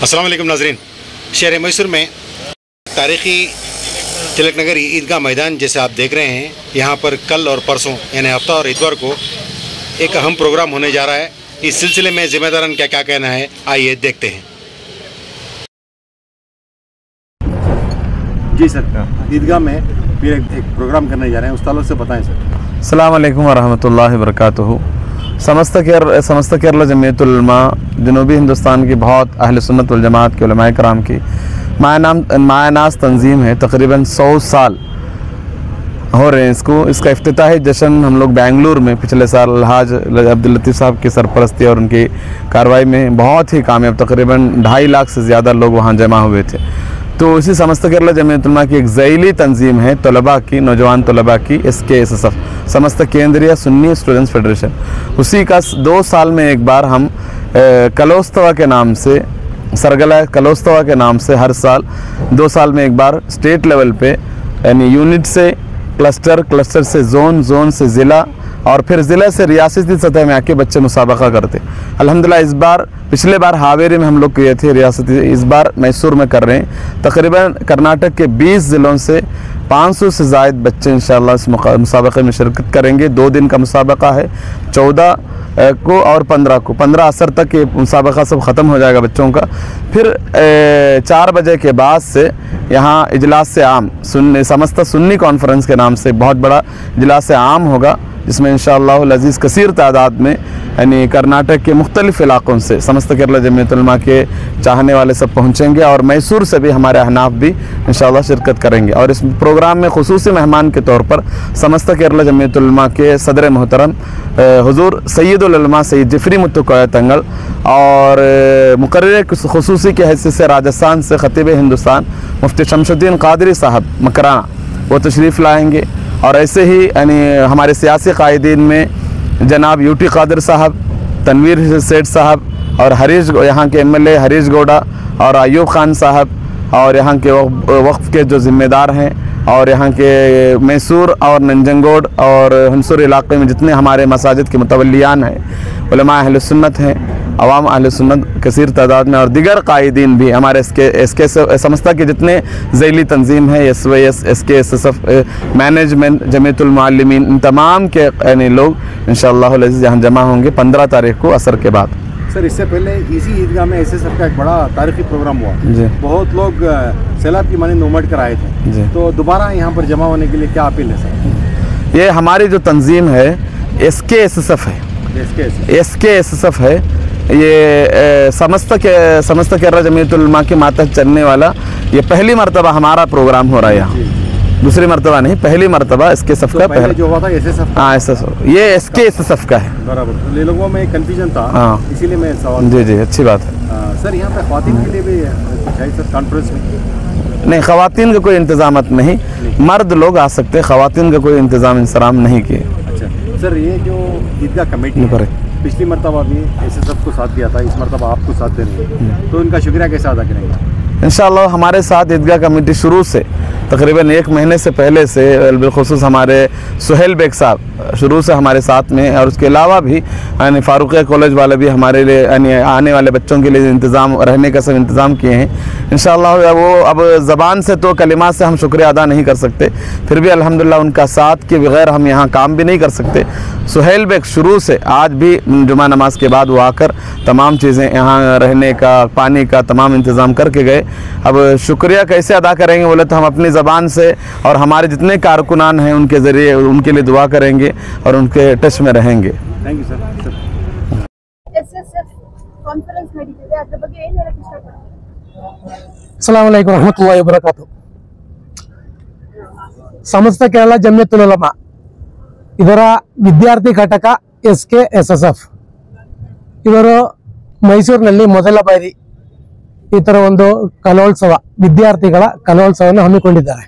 अस्सलाम वालेकुम नाज़रीन। शहर मैसूर में तारीख़ी तिलक नगर ईदगाह मैदान जैसे आप देख रहे हैं, यहाँ पर कल और परसों यानी हफ्ता और इतवार को एक अहम प्रोग्राम होने जा रहा है। इस सिलसिले में ज़िम्मेदारान क्या क्या कहना है, आइए देखते हैं। जी सर, ईदगाह में फिर एक प्रोग्राम करने जा रहे हैं, उस ताल्लुक़ से बताएं सर। अस्सलाम वालेकुम वरहमतुल्लाहि वबरकातुहू। समस्त केरला जमीयतुल उलमा जनूबी हिंदुस्तान की बहुत अहले सुन्नत वल जमात के उलमाए कराम की मायनाज़ तंजीम है। तकरीबन 100 साल हो रहे हैं इसका इफ्तिताही जश्न हम लोग बेंगलुरु में पिछले साल अलहाज अब्दुल लतीफ़ साहब की सरपरस्ती और उनकी कार्रवाई में बहुत ही कामयाब, तकरीबन 2.5 लाख से ज़्यादा लोग वहाँ जमा हुए थे। तो इसी समस्त केरला जमीयत उलमा की एक ज़ैली तंजीम है तलबा की, नौजवान तलबा की, SKSSF समस्त केंद्रीय सुन्नी स्टूडेंट्स फेडरेशन। उसी का 2 साल में एक बार हम कलोस्तवा के नाम से, सरगला कलोस्तवा के नाम से हर साल 2 साल में एक बार स्टेट लेवल पे यानी यूनिट से क्लस्टर, क्लस्टर से जोन से ज़िला और फिर ज़िले से रियासती सतह में आके बच्चे मुसाबका करते। अल्हम्दुलिल्लाह इस बार, पिछले बार हावेरी में हम लोग किए थे रियासती, इस बार मैसूर में कर रहे हैं। तकरीबन कर्नाटक के 20 ज़िलों से 500 से ज़ायद बच्चे इंशाअल्लाह इस मुसाबक़े में शिरकत करेंगे। 2 दिन का मुसाबका है, 14 को और 15 को, 15 असर तक ये मुसाबका सब ख़त्म हो जाएगा बच्चों का। फिर 4 बजे के बाद से यहाँ इजलास आम समस्त सुन्नी कॉन्फ्रेंस के नाम से बहुत बड़ा इजलास आम होगा, जिसमें इंशाअल्लाह अज़ीज़ कसीर तादाद में यानी कर्नाटक के मुख्तलिफ़ इलाक़ों से समस्त केरला जमीयत उलमा के चाहने वाले सब पहुँचेंगे और मैसूर से भी हमारे अहनाफ भी इंशाअल्लाह शिरकत करेंगे। और इस प्रोग्राम में खुसूसी मेहमान के तौर पर समस्त केरला जमीयत उलमा के सदर मोहतरम हुज़ूर सैयदुल उलमा सैयद जिफरी मुत्तु कोया तंगल और मुकर्रर खुसूसी के हैसियत से राजस्थान से ख़तीब हिंदुस्तान मुफ्ती शमशुद्दीन क़ादरी साहब मकराना वो तशरीफ़ लाएँगे। और ऐसे ही यानी हमारे सियासी कायदीन में जनाब यूटी कादर साहब, तनवीर सेठ साहब और यहाँ के MLA हरीश गौड़ा और अयूब खान साहब और यहाँ के वक्फ़ के जो ज़िम्मेदार हैं और यहाँ के मैसूर और नंजनगोड और हंसूर इलाक़े में जितने हमारे मसाजिद के मुतवल्लियान हैं, उलमा अहले सुन्नत हैं, अवाम अहले सुन्नत कसीर तादाद में और दिगर कायदीन भी हमारे इसके समस्ता के जितने ज़ैली तंजीम है, SYS, SKSSF, मैनेजमेंट, जमीयतुल मुअल्लिमीन, इन तमाम के यानी लोग इंशाअल्लाह अज़ीज़ यहाँ जमा होंगे 15 तारीख़ को असर के बाद। सर, इससे पहले इसी ईदगाह में SSF का एक बड़ा तारीख़ी प्रोग्राम हुआ जी। बहुत लोग सैलाब की मानिंद उमड़ कर आए थे जी। तो दोबारा यहाँ पर जमा होने के लिए क्या अपील है सर? ये हमारी जो तंजीम है SKSSF है, SKSSF है। ये समस्त केरला जमीयतुल उलमा के मातहत चलने वाला ये पहली मरतबा हमारा प्रोग्राम हो रहा है यहाँ, दूसरी मरतबा नहीं, पहली मरतबा SKSSF का पहले जो हुआ था SSF। हाँ, SSF, ये SKSSF का है। बराबर, लोगों में कंफ्यूजन था। हाँ, इसीलिए मैं सवाल। जी, अच्छी बात है। सर, यहाँ पे ख्वातीन के लिए भी कुछ है सर कॉन्फ्रेंस में? नहीं, ख़वातीन का कोई इंतज़ामत नहीं, मर्द लोग आ सकते हैं, ख़वातीन का कोई इंतज़ाम इंसराम नहीं किए। अच्छा सर, ये जो ईदगाह कमेटी पर पिछली मरतबा भी SSF को साथ दिया था, इस मरतबा आपको साथ दे रही है, तो इनका शुक्रिया कैसे अदा करेंगे? इंशाअल्लाह हमारे साथ ईदगाह कमेटी शुरू से तकरीबन 1 महीने से पहले से बिलखुसूस हमारे सुहेल बेग साहब शुरू से हमारे साथ में, और उसके अलावा भी यानी फारूक़िया कॉलेज वाले भी हमारे लिए यानी आने वाले बच्चों के लिए इंतज़ाम, रहने का सब इंतज़ाम किए हैं। इंशाअल्लाह वो अब ज़बान से तो कलिमात से हम शुक्रिया अदा नहीं कर सकते, फिर भी अल्हम्दुलिल्लाह उनका साथ के बगैर हम यहाँ काम भी नहीं कर सकते। सुहेल बेग शुरू से आज भी जुमा नमाज के बाद वो आकर तमाम चीज़ें यहाँ रहने का, पानी का तमाम इंतज़ाम करके गए। अब शुक्रिया कैसे अदा करेंगे बोले तो हम अपनी ज़बान से और हमारे जितने कारकुनान हैं उनके ज़रिए उनके लिए दुआ करेंगे और उनके टच में रहेंगे। Thank you sir. अस्सलामु अलैकुम रहमतुल्लाहि व बरकातुहू। समस्त केरला जमीयतुल उलमा ಇದರ ವಿದ್ಯಾರ್ಥಿ ಘಟಕ SKSSF ಇವರು ಮೈಸೂರಿನಲ್ಲಿ ಮೊದಲ ಬಾರಿ ಈ ತರ ಒಂದು ಕಲೋತ್ಸವ, ವಿದ್ಯಾರ್ಥಿಗಳ ಕಲೋತ್ಸವವನ್ನು ಹಮ್ಮಿಕೊಂಡಿದ್ದಾರೆ।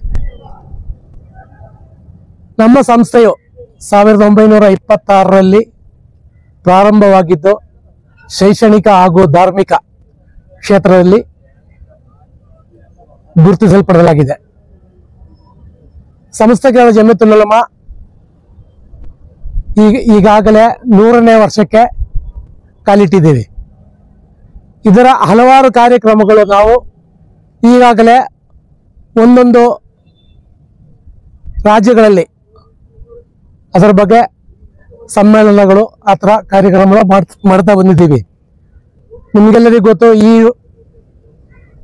ನಮ್ಮ ಸಂಸ್ಥೆಯು 1926ರಲ್ಲಿ ಪ್ರಾರಂಭವಾಗಿದ್ದು ಶೈಕ್ಷಣಿಕ ಹಾಗೂ ಧಾರ್ಮಿಕ ಕ್ಷೇತ್ರದಲ್ಲಿ ಗುರುತಿಸಲ್ಪಡಲಾಗಿದೆ। ಸಮಸ್ತ ಕೇರಳ ಜಮಿಯತುಲ್ ಉಲಮಾ ಈಗಾಗಲೇ 100ನೇ ವರ್ಷಕ್ಕೆ ಕಾಲಿಟ್ಟಿದ್ದೀವಿ। ಇದರ ಹಲವಾರು ಕಾರ್ಯಕ್ರಮಗಳು ನಾವು ಈಗಾಗಲೇ ಒಂದೊಂದು ರಾಜ್ಯಗಳಲ್ಲಿ ಅದರ ಬಗ್ಗೆ ಸಮ್ಮೇಳನಗಳು ಆ ಥರ ಕಾರ್ಯಕ್ರಮಗಳು ಮಾಡ್ತಾ ಬಂದಿದ್ದೀವಿ. ನಿಮಗೆಲ್ಲರಿಗೂ ಗೊತ್ತು, ಈ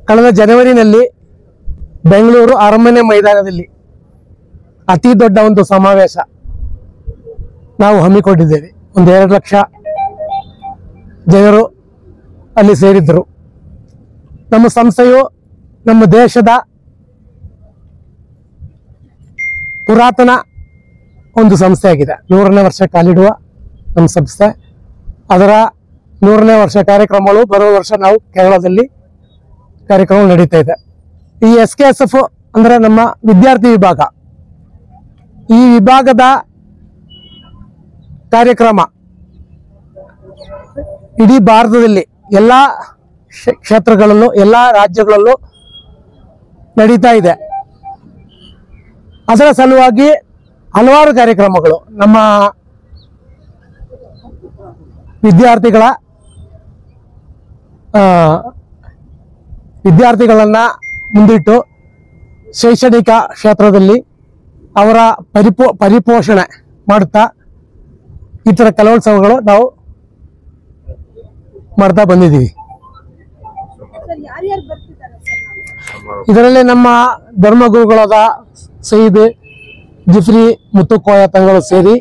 ಕಳೆದ ಜನವರಿನಲ್ಲಿ ಬೆಂಗಳೂರು ಅರಮನೆ ಮೈದಾನದಲ್ಲಿ ಅತಿ ದೊಡ್ಡ ಒಂದು ಸಮಾವೇಶ ನಾವು ಹಮ್ಮಿಕೊಂಡಿದ್ದೇವೆ. ಒಂದು 2 ಲಕ್ಷ ಜನರು ಅಲ್ಲಿ ಸೇರಿದ್ದರು. ನಮ್ಮ ಸಂಸ್ಥೆಯು ನಮ್ಮ ದೇಶದ ಪುರಾತನ ಒಂದು ಸಂಸ್ಥೆಯಾಗಿದೆ. 100ನೇ ವರ್ಷ ಕಾಲಿಡುವ ನಮ್ಮ ಸಂಸ್ಥೆ. ಅದರ 100ನೇ ವರ್ಷ ಕಾರ್ಯಕ್ರಮಗಳು ಬರುವ ವರ್ಷ ನಾವು ಕೇರಳದಲ್ಲಿ ಕಾರ್ಯಕ್ರಮ ನಡೀತಾ ಇದೆ. ಈ SKSF ಅಂದರೆ ನಮ್ಮ ವಿದ್ಯಾರ್ಥಿ ವಿಭಾಗ, ಈ ವಿಭಾಗದ ಕಾರ್ಯಕ್ರಮ ಇಡೀ ಭಾರತದಲ್ಲಿ ಎಲ್ಲ ಕ್ಷೇತ್ರಗಳಲ್ಲೂ ಎಲ್ಲ ರಾಜ್ಯಗಳಲ್ಲೂ ನಡೀತಾ ಇದೆ. ಅದರ ಸಲುವಾಗಿ ಹಲವಾರು ಕಾರ್ಯಕ್ರಮಗಳು ನಮ್ಮ ವಿದ್ಯಾರ್ಥಿಗಳನ್ನ ಮುಂದಿಟ್ಟು ಶೈಕ್ಷಣಿಕ ಕ್ಷೇತ್ರದಲ್ಲಿ ಅವರ ಪರಿಪೋಷಣೆ ಮಾಡುತ್ತಾ ಈ ಥರ ಕಲೋತ್ಸವಗಳು ನಾವು ಮಾಡ್ತಾ ಬಂದಿದ್ದೀವಿ. ಇದರಲ್ಲಿ ನಮ್ಮ ಧರ್ಮಗುರುಗಳಾದ ಸಯೀದ್ ಜಿಫ್ರಿ ಮುತ್ತುಕೋಯ ತಂಗಳು ಸೇರಿ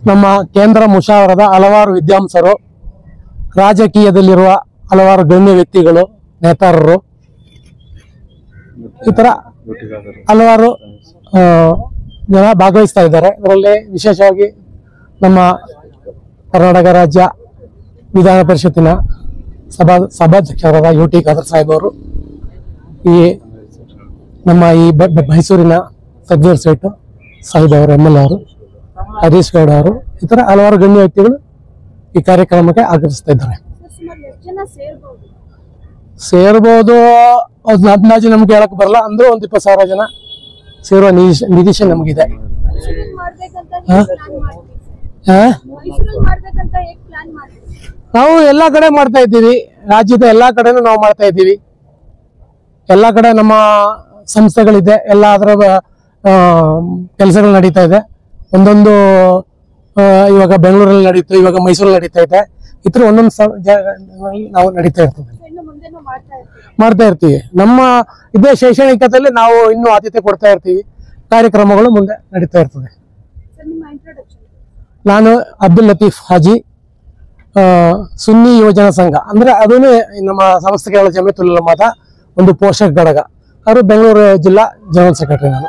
ನಮ್ಮ ಕೇಂದ್ರ ಮುಷಾವರದ ಹಲವಾರು ವಿದ್ವಾಂಸರು, ರಾಜಕೀಯದಲ್ಲಿರುವ ಹಲವಾರು ಗಣ್ಯ ವ್ಯಕ್ತಿಗಳು, ನೇತಾರರು, ಈ ಥರ ಹಲವಾರು ಜನ ಭಾಗವಹಿಸ್ತಾ ಇದ್ದಾರೆ. ಇದರಲ್ಲಿ ವಿಶೇಷವಾಗಿ ನಮ್ಮ ಕರ್ನಾಟಕ ರಾಜ್ಯ ವಿಧಾನ ಪರಿಷತ್ತಿನ ಸಭಾಧ್ಯಕ್ಷರಾದ UT ಖಾದರ್ ಸಾಹೇಬ್ ಅವರು, ಈ ನಮ್ಮ ಈ ಮೈಸೂರಿನ ಸಜ್ಜರ್ ಸೇಠ್ ಸಾಹೇಬ್ ಅವರು, MLA ಅವರು, ಹರೀಶ್ ಗೌಡ ಅವರು, ಈ ಥರ ಹಲವಾರು ಗಣ್ಯ ವ್ಯಕ್ತಿಗಳು ಈ ಕಾರ್ಯಕ್ರಮಕ್ಕೆ ಆಗಮಿಸ್ತಾ ಇದ್ದಾರೆ. ಸೇರ್ಬೋದು, ಒಂದು ಅಂದಾಜು ನಮ್ಗೆ ಹೇಳಕ್ ಬರಲ್ಲ, ಅಂದ್ರೆ ಒಂದು 20,000 ಜನ ಸೇರುವ ನಿರೀಕ್ಷೆ ನಮಗಿದೆ. ನಾವು ಎಲ್ಲ ಕಡೆ ಮಾಡ್ತಾ ಇದ್ದೀವಿ, ರಾಜ್ಯದ ಎಲ್ಲಾ ಕಡೆನೂ ನಾವು ಮಾಡ್ತಾ ಇದ್ದೀವಿ. ಎಲ್ಲ ಕಡೆ ನಮ್ಮ ಸಂಸ್ಥೆಗಳಿದೆ, ಎಲ್ಲ ಅದರ ಕೆಲಸಗಳು ನಡೀತಾ ಇದೆ. ಒಂದೊಂದು ಇವಾಗ ಬೆಂಗಳೂರಲ್ಲಿ ನಡೀತು, ಇವಾಗ ಮೈಸೂರಲ್ಲಿ ನಡೀತಾ ಇದೆ. ಈ ಥರ ಒಂದೊಂದು ನಾವು ನಡೀತಾ ಇರ್ತದೆ, ಮಾಡ್ತಾ ಇರ್ತೀವಿ. ನಮ್ಮ ಇದೇ ಶೈಕ್ಷಣಿಕದಲ್ಲಿ ನಾವು ಇನ್ನೂ ಆದ್ಯತೆ ಕೊಡ್ತಾ ಇರ್ತೀವಿ. ಕಾರ್ಯಕ್ರಮಗಳು ಮುಂದೆ ನಡೀತಾ ಇರ್ತದೆ. ನಾನು ಅಬ್ದುಲ್ ಲತೀಫ್ ಹಾಜಿ, ಸುನ್ನಿ ಯುವಜನ ಸಂಘ ಅಂದ್ರೆ ಅದೂ ನಮ್ಮ ಸಂಸ್ಥೆಗಳ ಜಮೀಯತುಲ್ ಉಲಮಾದ ಒಂದು ಪೋಷಕ ಘಟಕ. ಅವರು ಬೆಂಗಳೂರು ಜಿಲ್ಲಾ ಜನರಲ್ ಸೆಕ್ರೆಟರಿ. ನಾನು